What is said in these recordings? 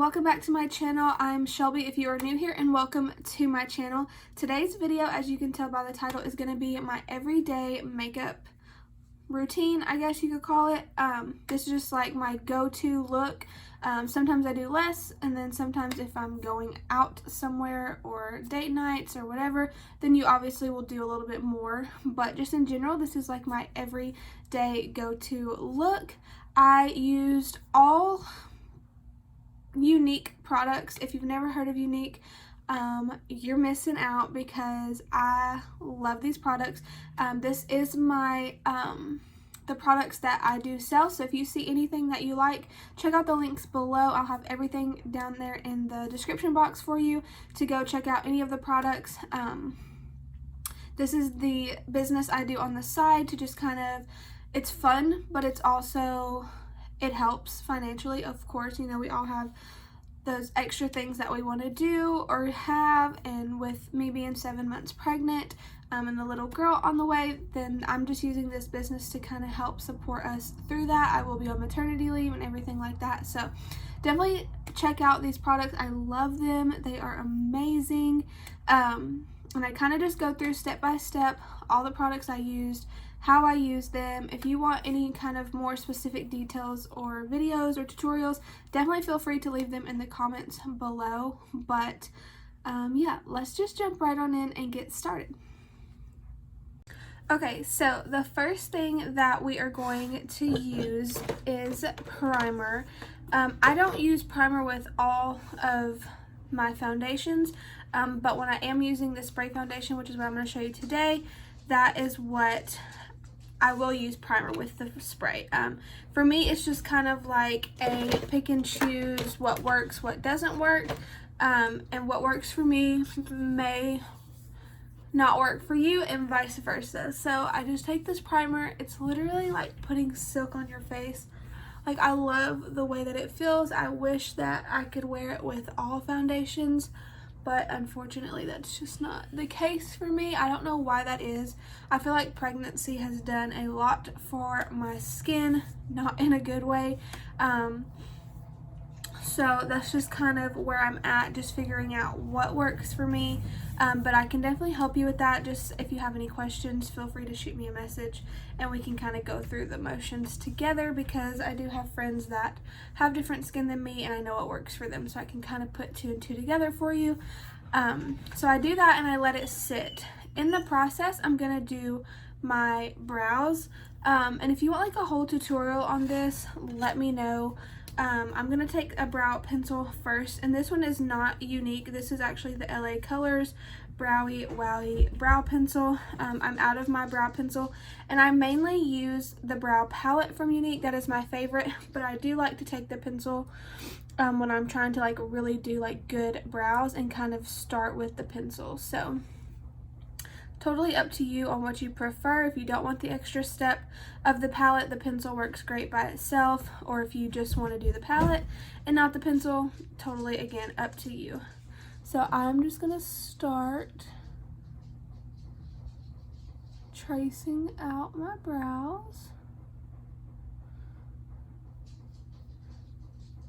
welcome back to my channel. I'm Shelby if you are new here, and welcome to my channel. Today's video, as you can tell by the title, is going to be my everyday makeup routine, I guess you could call it. This is just like my go-to look. Sometimes I do less, and then sometimes if I'm going out somewhere or date nights or whatever, then you obviously will do a little bit more. But just in general, this is like my everyday go-to look. I used all Younique products. If you've never heard of Younique, you're missing out because I love these products. This is my the products that I do sell, so if you see anything that you like, check out the links below. I'll have everything down there in the description box for you to go check out any of the products. This is the business I do on the side to just kind of, it's fun, but it's also, it helps financially. Of course, you know, we all have those extra things that we want to do or have, and with me being 7 months pregnant and the little girl on the way, then I'm just using this business to kind of help support us through that. I will be on maternity leave and everything like that, so definitely check out these products. I love them. They are amazing. And I kind of just go through step by step all the products I used, how I use them. If you want any kind of more specific details or videos or tutorials, definitely feel free to leave them in the comments below. But yeah, let's just jump right on in and get started. Okay, so the first thing that we are going to use is primer. I don't use primer with all of my foundations, but when I am using the spray foundation, which is what I'm going to show you today, that is what I will use primer with the spray. For me, it's just kind of like a pick and choose what works, what doesn't work, and what works for me may not work for you and vice versa. So I just take this primer. It's literally like putting silk on your face. Like, I love the way that it feels. I wish that I could wear it with all foundations, but unfortunately that's just not the case for me. I don't know why that is. I feel like pregnancy has done a lot for my skin, not in a good way. So that's just kind of where I'm at, just figuring out what works for me. But I can definitely help you with that. Just if you have any questions, feel free to shoot me a message and we can kind of go through the motions together, because I do have friends that have different skin than me and I know what works for them, so I can kind of put two and two together for you. So I do that and I let it sit. In the process, I'm gonna do my brows, and if you want like a whole tutorial on this, let me know. I'm going to take a brow pencil first, and this one is not Younique. This is actually the LA Colors Browy Wowie brow pencil. I'm out of my brow pencil, and I mainly use the brow palette from Younique. That is my favorite, but I do like to take the pencil when I'm trying to like really do like good brows and kind of start with the pencil. So totally up to you on what you prefer. If you don't want the extra step of the palette, the pencil works great by itself, or if you just want to do the palette and not the pencil, totally, again, up to you. So I'm just gonna start tracing out my brows,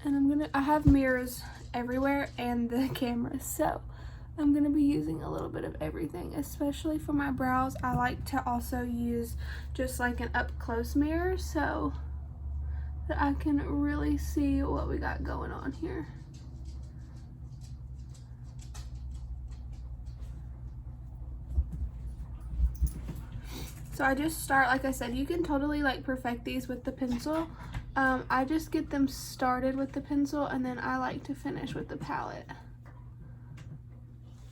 and I have mirrors everywhere and the camera, so I'm going to be using a little bit of everything, especially for my brows. I like to also use just like an up-close mirror so that I can really see what we got going on here. So I just start, like I said, you can totally like perfect these with the pencil. I just get them started with the pencil, and then I like to finish with the palette.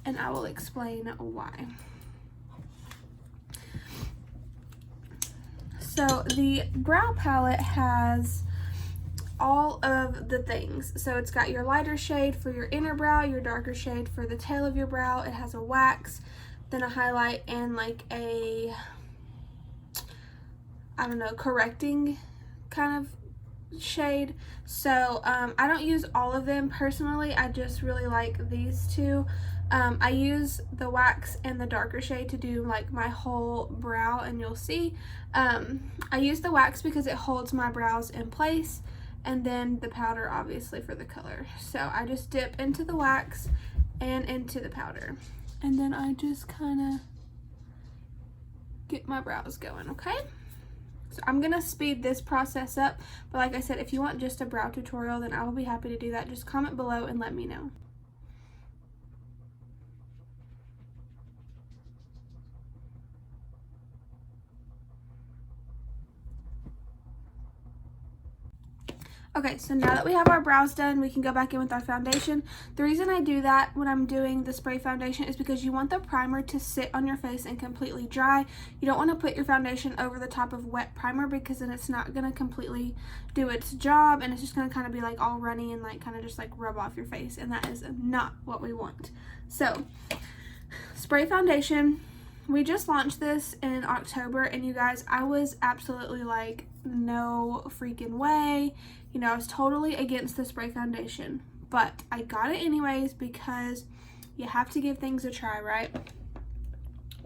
And I will explain why. So the brow palette has all of the things. So it's got your lighter shade for your inner brow, your darker shade for the tail of your brow. It has a wax, then a highlight, and like a, I don't know, correcting kind of shade. So I don't use all of them personally. I just really like these two. I use the wax and the darker shade to do like my whole brow, and you'll see I use the wax because it holds my brows in place, and then the powder obviously for the color. So I just dip into the wax and into the powder, and then I just kind of get my brows going, okay? So I'm gonna speed this process up, but like I said, if you want just a brow tutorial, then I will be happy to do that. Just comment below and let me know. Okay, so now that we have our brows done, we can go back in with our foundation. The reason I do that when I'm doing the spray foundation is because you want the primer to sit on your face and completely dry. You don't want to put your foundation over the top of wet primer, because then it's not going to completely do its job, and it's just going to kind of be like all runny and like kind of just like rub off your face, and that is not what we want. So, spray foundation. We just launched this in October, and you guys, I was absolutely like, no freaking way. You know, I was totally against the spray foundation, but I got it anyways because you have to give things a try, right?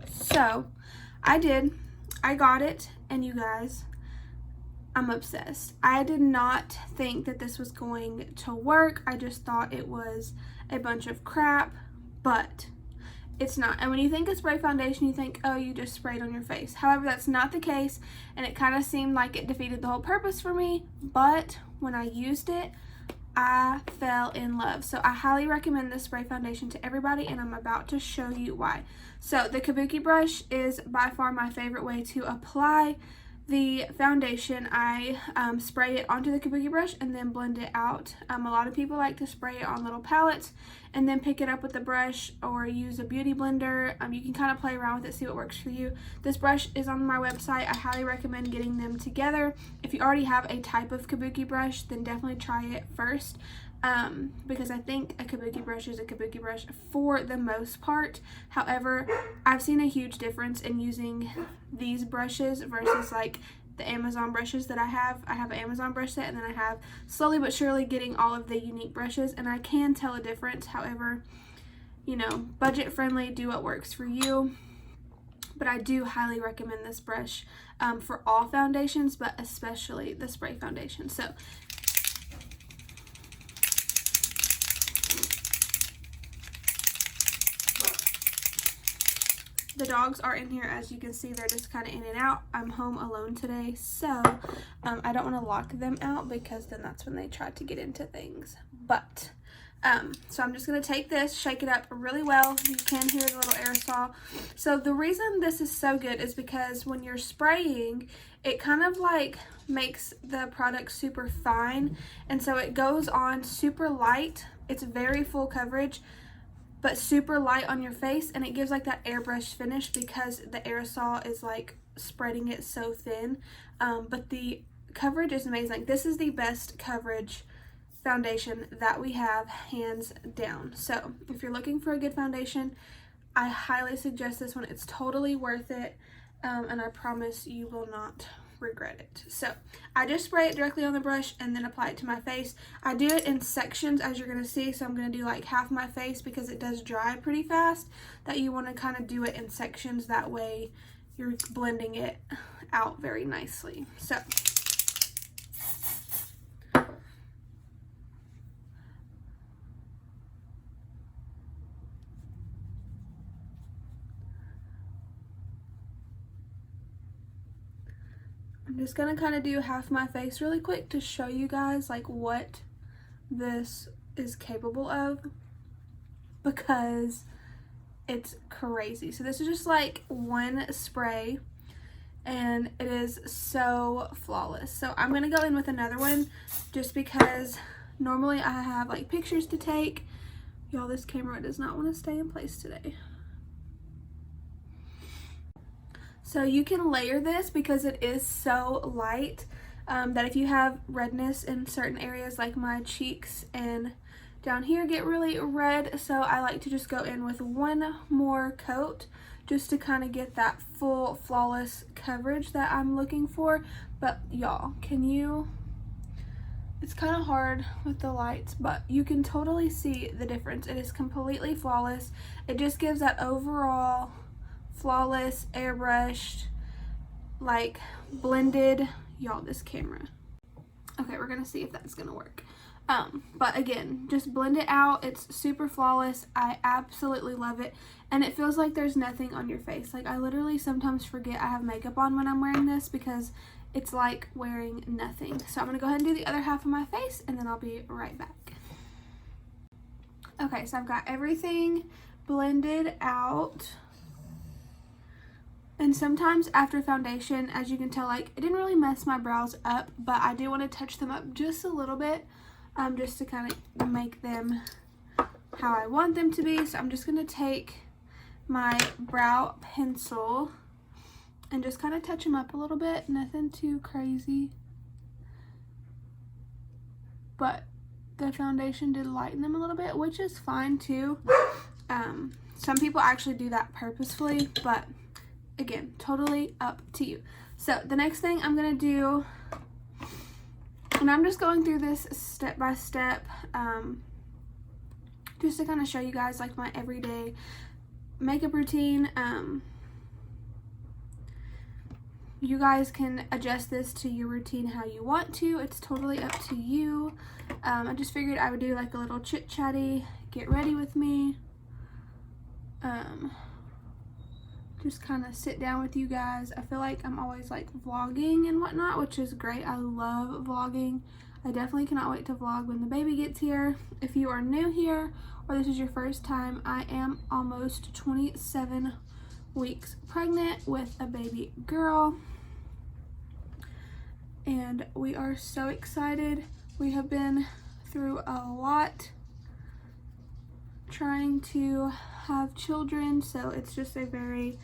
So I did. I got it, and you guys, I'm obsessed. I did not think that this was going to work. I just thought it was a bunch of crap, but it's not. And when you think of spray foundation, you think, oh, you just sprayed on your face. However, that's not the case, and it kind of seemed like it defeated the whole purpose for me, but when I used it, I fell in love. So I highly recommend this spray foundation to everybody, and I'm about to show you why. So the kabuki brush is by far my favorite way to apply the foundation. I spray it onto the kabuki brush and then blend it out. A lot of people like to spray it on little palettes and then pick it up with the brush or use a beauty blender. You can kind of play around with it, see what works for you. This brush is on my website. I highly recommend getting them together. If you already have a type of kabuki brush, then definitely try it first. Because I think a kabuki brush is a kabuki brush for the most part. However, I've seen a huge difference in using these brushes versus like the Amazon brushes that I have. I have an Amazon brush set, and then I have slowly but surely getting all of the unique brushes, and I can tell a difference. However, you know, budget friendly, do what works for you. But I do highly recommend this brush for all foundations, but especially the spray foundation. So the dogs are in here, as you can see. They're just kind of in and out. I'm home alone today, so I don't want to lock them out, because then that's when they try to get into things. But so I'm just going to take this, shake it up really well. You can hear the little aerosol. So the reason this is so good is because when you're spraying, it kind of like makes the product super fine, and so it goes on super light. It's very full coverage, but super light on your face, and it gives like that airbrush finish because the aerosol is like spreading it so thin. But the coverage is amazing. This is the best coverage foundation that we have, hands down. So if you're looking for a good foundation, I highly suggest this one. It's totally worth it, and I promise you will not regret it. So I just spray it directly on the brush and then apply it to my face. I do it in sections, as you're going to see. So I'm going to do like half my face because it does dry pretty fast, that you want to kind of do it in sections. That way you're blending it out very nicely. So I'm just gonna kind of do half my face really quick to show you guys like what this is capable of, because it's crazy. So this is just like one spray, and it is so flawless. So I'm gonna go in with another one just because normally I have like pictures to take. Y'all, this camera does not want to stay in place today. So you can layer this because it is so light that if you have redness in certain areas, like my cheeks and down here get really red, so I like to just go in with one more coat just to kind of get that full flawless coverage that I'm looking for. But y'all, it's kind of hard with the lights, but you can totally see the difference. It is completely flawless. It just gives that overall flawless, airbrushed, like blended. Y'all, this camera. Okay, we're gonna see if that's gonna work. But again, just blend it out. It's super flawless. I absolutely love it. And it feels like there's nothing on your face. Like, I literally sometimes forget I have makeup on when I'm wearing this because it's like wearing nothing. So I'm gonna go ahead and do the other half of my face and then I'll be right back. Okay, so I've got everything blended out. And sometimes after foundation, as you can tell, like, it didn't really mess my brows up, but I do want to touch them up just a little bit, just to kind of make them how I want them to be. So I'm just going to take my brow pencil and just kind of touch them up a little bit. Nothing too crazy, but the foundation did lighten them a little bit, which is fine too. Some people actually do that purposefully, but again, totally up to you. So the next thing I'm gonna do, and I'm just going through this step by step, just to kind of show you guys like my everyday makeup routine. You guys can adjust this to your routine how you want to. It's totally up to you. I just figured I would do like a little chit chatty, get ready with me. Just kind of sit down with you guys. I feel like I'm always like vlogging and whatnot, which is great. I love vlogging. I definitely cannot wait to vlog when the baby gets here. If you are new here or this is your first time, I am almost 27 weeks pregnant with a baby girl. And we are so excited. We have been through a lot trying to have children, so it's just a very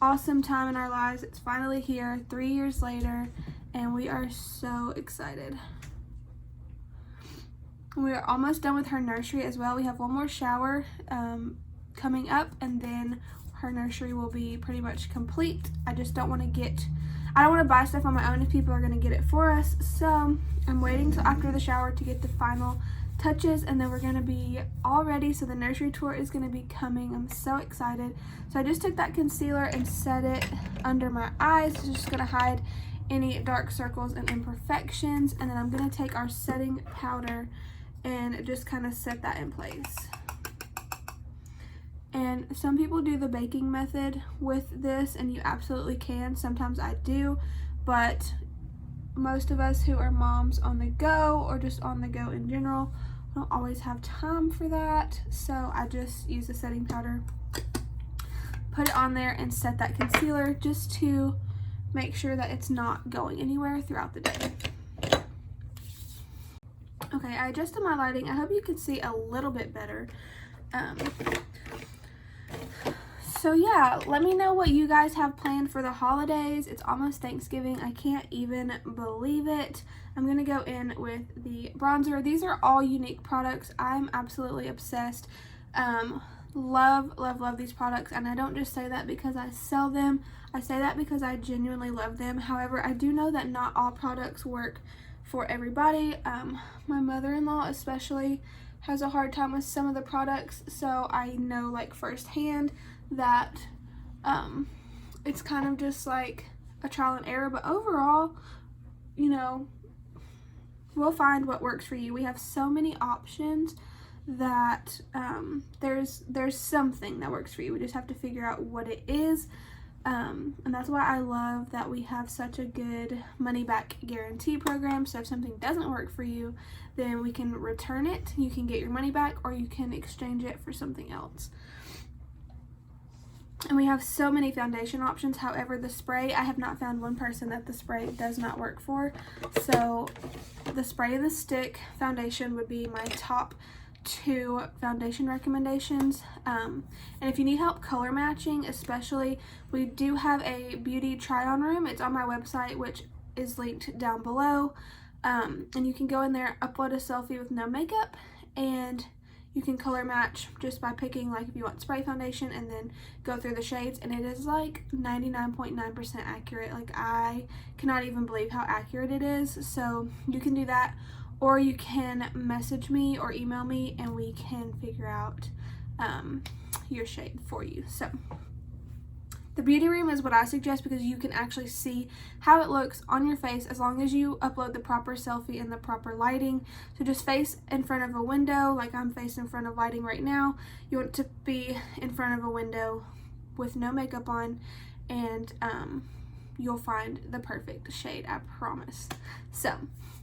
awesome time in our lives. It's finally here 3 years later, and we are so excited. We are almost done with her nursery as well. We have one more shower coming up, and then her nursery will be pretty much complete. I just don't want to buy stuff on my own if people are going to get it for us, so I'm waiting till after the shower to get the final touches, and then we're going to be all ready. So the nursery tour is going to be coming. I'm so excited. So I just took that concealer and set it under my eyes. It's just going to hide any dark circles and imperfections, and then I'm going to take our setting powder and just kind of set that in place. And some people do the baking method with this, and you absolutely can. Sometimes I do, but most of us who are moms on the go or just on the go in general don't always have time for that. So I just use the setting powder, put it on there, and set that concealer just to make sure that it's not going anywhere throughout the day. Okay, I adjusted my lighting. I hope you can see a little bit better. So yeah, let me know what you guys have planned for the holidays. It's almost Thanksgiving. I can't even believe it. I'm going to go in with the bronzer. These are all Younique products. I'm absolutely obsessed. Love, love, love these products. And I don't just say that because I sell them. I say that because I genuinely love them. However, I do know that not all products work for everybody. My mother-in-law especially has a hard time with some of the products. So I know like firsthand that it's kind of just like a trial and error, but overall, you know, we'll find what works for you. We have so many options that there's something that works for you. We just have to figure out what it is, and that's why I love that we have such a good money back guarantee program. So if something doesn't work for you, then we can return it, you can get your money back, or you can exchange it for something else. And we have so many foundation options. However, the spray, I have not found one person that the spray does not work for. So the spray and the stick foundation would be my top 2 foundation recommendations. And if you need help color matching, especially, we do have a beauty try-on room. It's on my website, which is linked down below. And you can go in there, upload a selfie with no makeup, and you can color match just by picking, like, if you want spray foundation and then go through the shades, and it is like 99.9% accurate. Like, I cannot even believe how accurate it is. So you can do that, or you can message me or email me and we can figure out your shade for you. So The beauty room is what I suggest because you can actually see how it looks on your face as long as you upload the proper selfie and the proper lighting. So just face in front of a window, like I'm facing in front of lighting right now. You want to be in front of a window with no makeup on, and you'll find the perfect shade, I promise. So,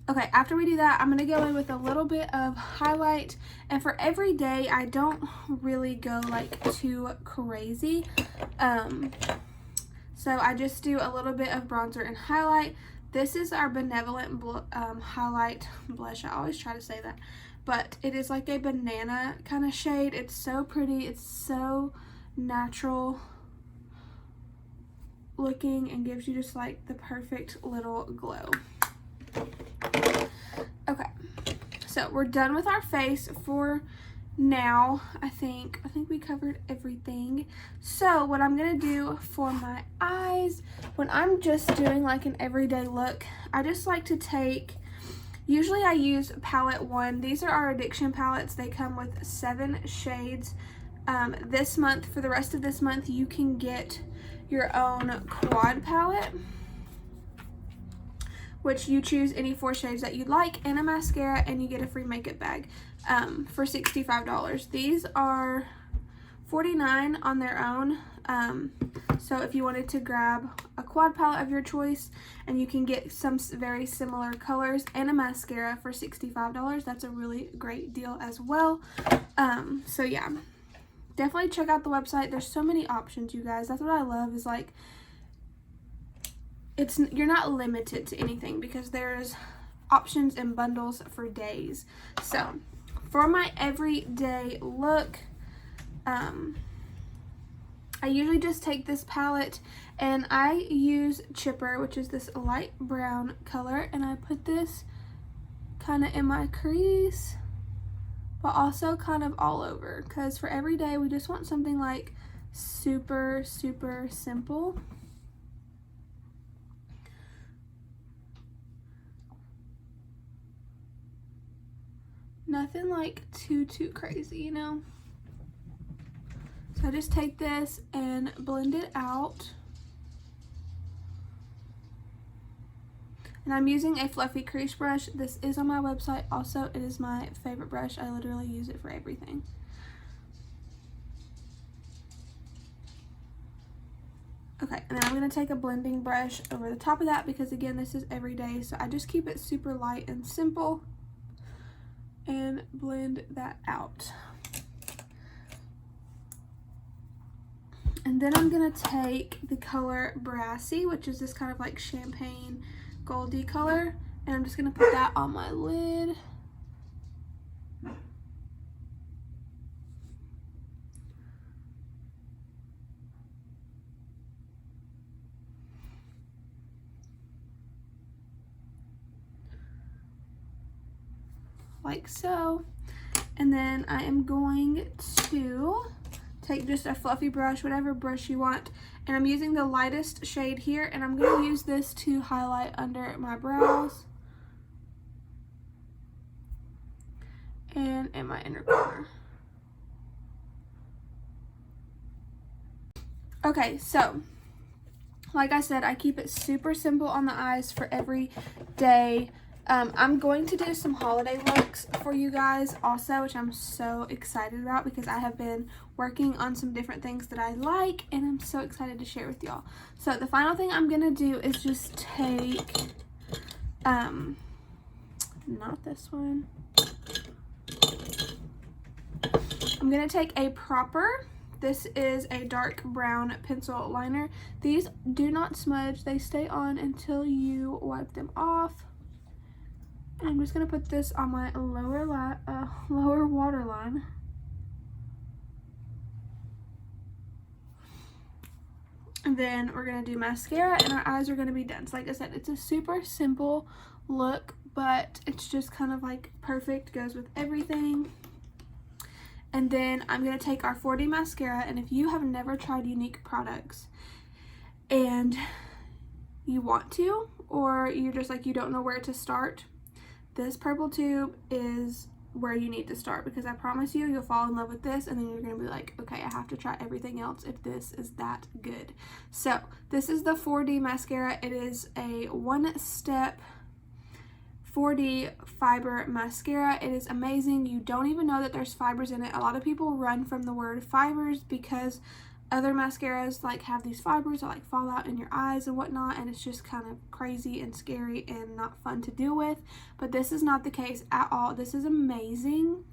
okay, after we do that, I'm going to go in with a little bit of highlight. And for every day, I don't really go like too crazy. So I just do a little bit of bronzer and highlight. This is our Benevolent highlight blush. I always try to say that. But it is like a banana kind of shade. It's so pretty. It's so natural looking and gives you just like the perfect little glow. Okay, so we're done with our face for now. I think we covered everything. So what I'm gonna do for my eyes, when I'm just doing like an everyday look, I just like to take, usually I use palette 1. These are our Addiction palettes. They come with 7 shades. This month, for the rest of this month, you can get your own quad palette, which you choose any 4 shades that you'd like, and a mascara, and you get a free makeup bag for $65. These are $49 on their own. So if you wanted to grab a quad palette of your choice, and you can get some very similar colors and a mascara for $65, that's a really great deal as well. So yeah, definitely check out the website. There's so many options, you guys. That's what I love, is like, you're not limited to anything because there's options and bundles for days. So for my everyday look, I usually just take this palette and I use Chipper, which is this light brown color, and I put this kind of in my crease, but also kind of all over, because for every day we just want something like super simple. Nothing like too crazy, you know. So I just take this and blend it out. And I'm using a fluffy crease brush. This is on my website also. It is my favorite brush. I literally use it for everything. Okay, and then I'm going to take a blending brush over the top of that because, again, this is everyday. So I just keep it super light and simple and blend that out. And then I'm going to take the color Brassy, which is this kind of like champagne goldy color, and I'm just going to put that on my lid. Like so. And then I am going to take just a fluffy brush, whatever brush you want, and I'm using the lightest shade here, and I'm going to use this to highlight under my brows and in my inner corner. Okay, so like I said, I keep it super simple on the eyes for every day. I'm going to do some holiday looks for you guys also, which I'm so excited about because I have been working on some different things that I like, and I'm so excited to share with y'all. So the final thing I'm going to do is just take, not this one. I'm going to take a Proper. This is a dark brown pencil liner. These do not smudge. They stay on until you wipe them off. And I'm just going to put this on my lower waterline. And then we're going to do mascara, and our eyes are going to be done. So like I said, it's a super simple look, but it's just kind of like perfect, goes with everything. And then I'm going to take our 4D mascara, and if you have never tried Younique products and you want to, or you're just like you don't know where to start, this purple tube is where you need to start, because I promise you, you'll fall in love with this and then you're going to be like, okay, I have to try everything else if this is that good. So this is the 4D mascara. It is a one-step 4D fiber mascara. It is amazing. You don't even know that there's fibers in it. A lot of people run from the word fibers because other mascaras like have these fibers that like fall out in your eyes and whatnot, and it's just kind of crazy and scary and not fun to deal with. But this is not the case at all. This is amazing.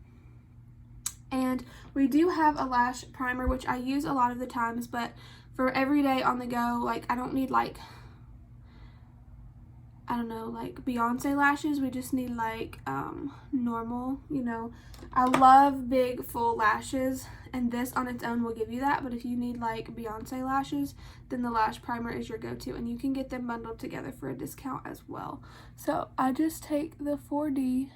And we do have a lash primer, which I use a lot of the times, but for every day on the go, like I don't need like, I don't know, like Beyonce lashes. We just need like normal, you know. I love big full lashes, and this on its own will give you that, but if you need like Beyonce lashes, then the lash primer is your go-to, and you can get them bundled together for a discount as well. So I just take the 4D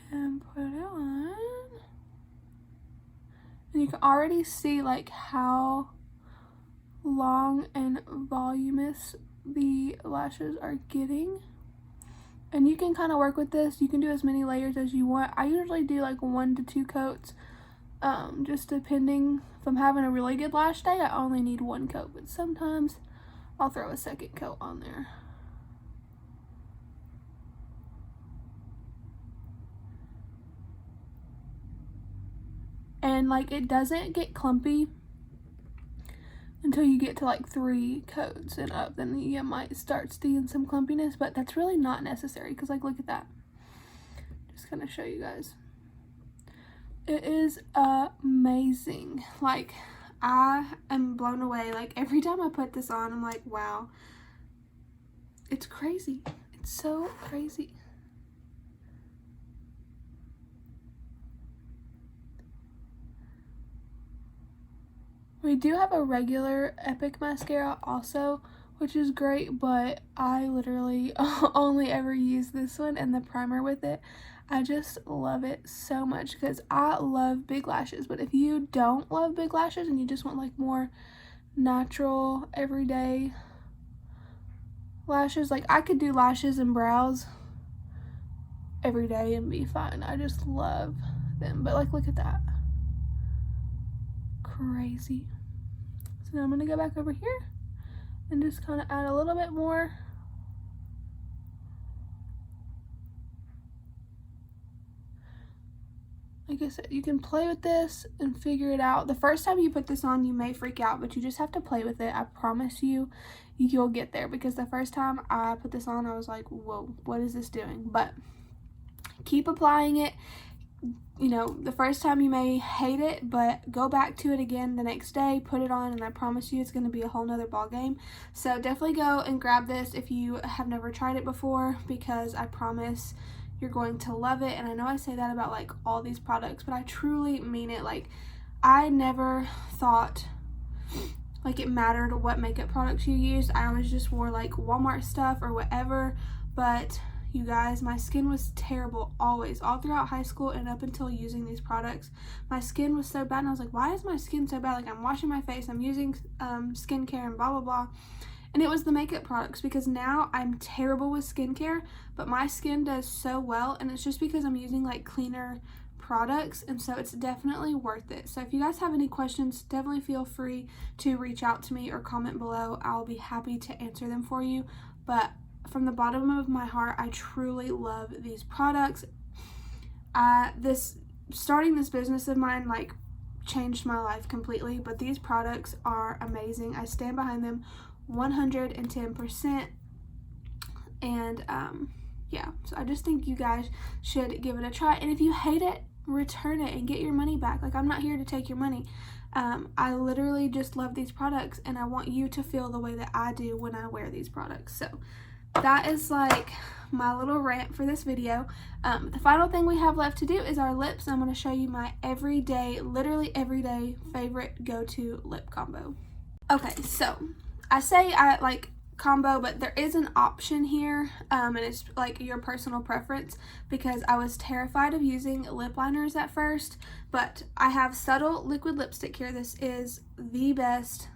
and put it on. And you can already see like how long and voluminous the lashes are getting. And you can kind of work with this. You can do as many layers as you want. I usually do like 1 to 2 coats, just depending. If I'm having a really good lash day, I only need 1 coat, but sometimes I'll throw a second coat on there. And like it doesn't get clumpy until you get to like 3 coats and up, then you might start seeing some clumpiness, but that's really not necessary, because like look at that. Just kind of show you guys. It is amazing. Like I am blown away. Like every time I put this on, I'm like, wow, it's crazy. It's so crazy. We do have a regular Epic mascara also, which is great, but I literally only ever use this one and the primer with it. I just love it so much because I love big lashes, but if you don't love big lashes and you just want like more natural, everyday lashes, like I could do lashes and brows every day and be fine. I just love them, but like look at that. Crazy. So now I'm gonna go back over here and just kind of add a little bit more. Like I said, you can play with this and figure it out. The first time you put this on, you may freak out, but you just have to play with it. I promise you, you'll get there, because the first time I put this on, I was like, whoa, what is this doing? But keep applying it. You know, the first time you may hate it, but go back to it again the next day, put it on, and I promise you it's going to be a whole nother ball game. So definitely go and grab this if you have never tried it before, because I promise you're going to love it. And I know I say that about like all these products, but I truly mean it. Like I never thought like it mattered what makeup products you used. I always just wore like Walmart stuff or whatever, but you guys, my skin was terrible always, all throughout high school and up until using these products. My skin was so bad, and I was like, why is my skin so bad? Like I'm washing my face, I'm using skincare and blah blah blah. And it was the makeup products, because now I'm terrible with skincare, but my skin does so well, and it's just because I'm using like cleaner products, and so it's definitely worth it. So if you guys have any questions, definitely feel free to reach out to me or comment below. I'll be happy to answer them for you. But from the bottom of my heart, I truly love these products. Starting this business of mine like changed my life completely, but these products are amazing. I stand behind them 110%. And yeah, so I just think you guys should give it a try. And if you hate it, return it and get your money back. Like I'm not here to take your money. I literally just love these products, and I want you to feel the way that I do when I wear these products. So that is like my little rant for this video. The final thing we have left to do is our lips. I'm going to show you my everyday, literally everyday favorite go-to lip combo. Okay, so I say I like combo, but there is an option here, and it's like your personal preference, because I was terrified of using lip liners at first, but I have Subtle liquid lipstick here. This is the best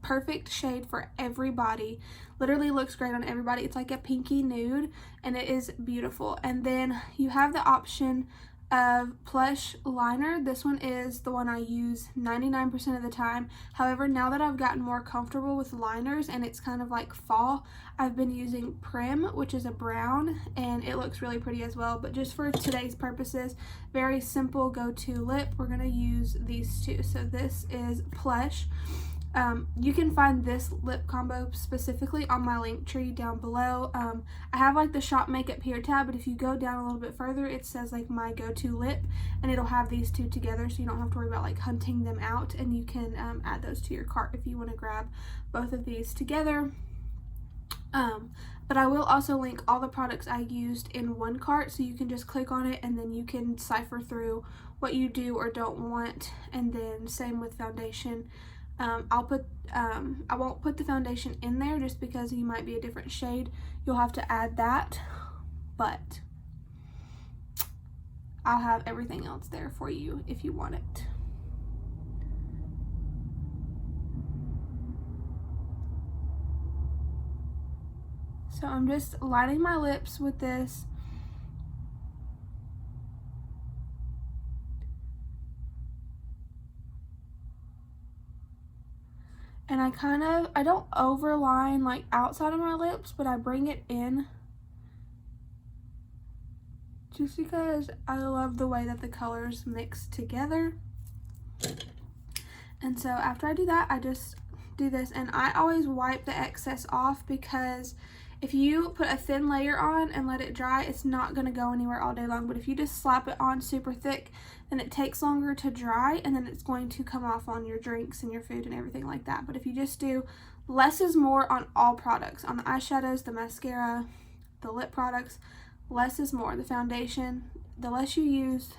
perfect shade for everybody. Literally looks great on everybody. It's like a pinky nude and it is beautiful. And then you have the option of Plush liner. This one is the one I use 99% of the time. However, now that I've gotten more comfortable with liners and it's kind of like fall, I've been using Prim, which is a brown, and it looks really pretty as well. But just for today's purposes, very simple go-to lip, we're gonna use these two. So this is Plush. You can find this lip combo specifically on my link tree down below. I have like the shop makeup here tab, but if you go down a little bit further, it says like my go-to lip, and it'll have these two together, so you don't have to worry about like hunting them out, and you can add those to your cart if you want to grab both of these together. But I will also link all the products I used in one cart, so you can just click on it and then you can cipher through what you do or don't want. And then same with foundation. I won't put the foundation in there just because you might be a different shade. You'll have to add that, but I'll have everything else there for you if you want it. So I'm just lining my lips with this. And I don't overline like outside of my lips, but I bring it in just because I love the way that the colors mix together. And so after I do that, I just do this, and I always wipe the excess off, because if you put a thin layer on and let it dry, it's not going to go anywhere all day long. But if you just slap it on super thick, then it takes longer to dry, and then it's going to come off on your drinks and your food and everything like that. But if you just do, less is more on all products. On the eyeshadows, the mascara, the lip products, less is more. The foundation, the less you use,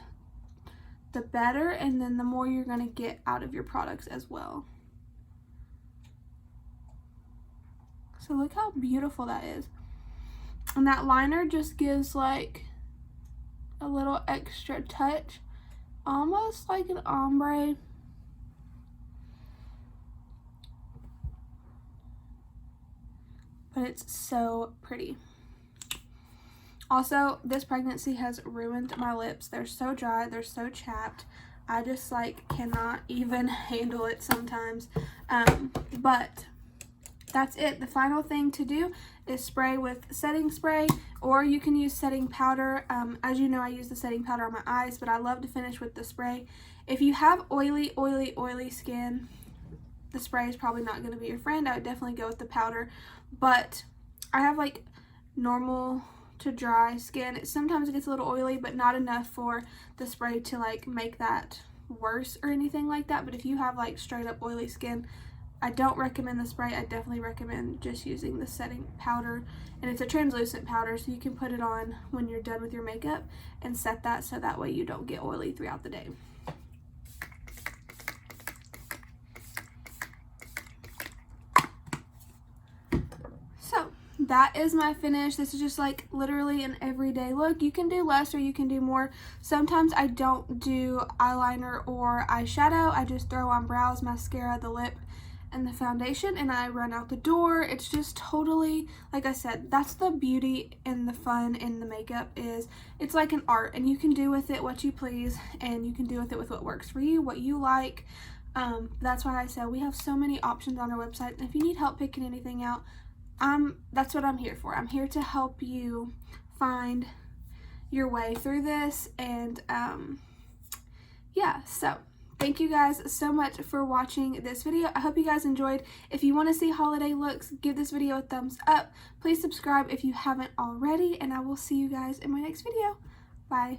the better, and then the more you're going to get out of your products as well. So look how beautiful that is. And that liner just gives like a little extra touch, almost like an ombre. But it's so pretty. Also, this pregnancy has ruined my lips. They're so dry, they're so chapped. I just like cannot even handle it sometimes. But that's it. The final thing to do is spray with setting spray, or you can use setting powder. As you know, I use the setting powder on my eyes, but I love to finish with the spray. If you have oily skin, the spray is probably not going to be your friend. I would definitely go with the powder. But I have like normal to dry skin. Sometimes it gets a little oily, but not enough for the spray to like make that worse or anything like that. But if you have like straight up oily skin, I don't recommend the spray. I definitely recommend just using the setting powder, and it's a translucent powder, so you can put it on when you're done with your makeup and set that, so that way you don't get oily throughout the day. So that is my finish. This is just like literally an everyday look. You can do less or you can do more. Sometimes I don't do eyeliner or eyeshadow. I just throw on brows, mascara, the lip, and the foundation, and I run out the door. It's just totally, like I said, that's the beauty and the fun in the makeup, is it's like an art, and you can do with it what you please, and you can do with it with what works for you, what you like. That's why I said we have so many options on our website, and if you need help picking anything out, that's what I'm here for. I'm here to help you find your way through this. And yeah, so thank you guys so much for watching this video. I hope you guys enjoyed. If you want to see holiday looks, give this video a thumbs up. Please subscribe if you haven't already, and I will see you guys in my next video. Bye.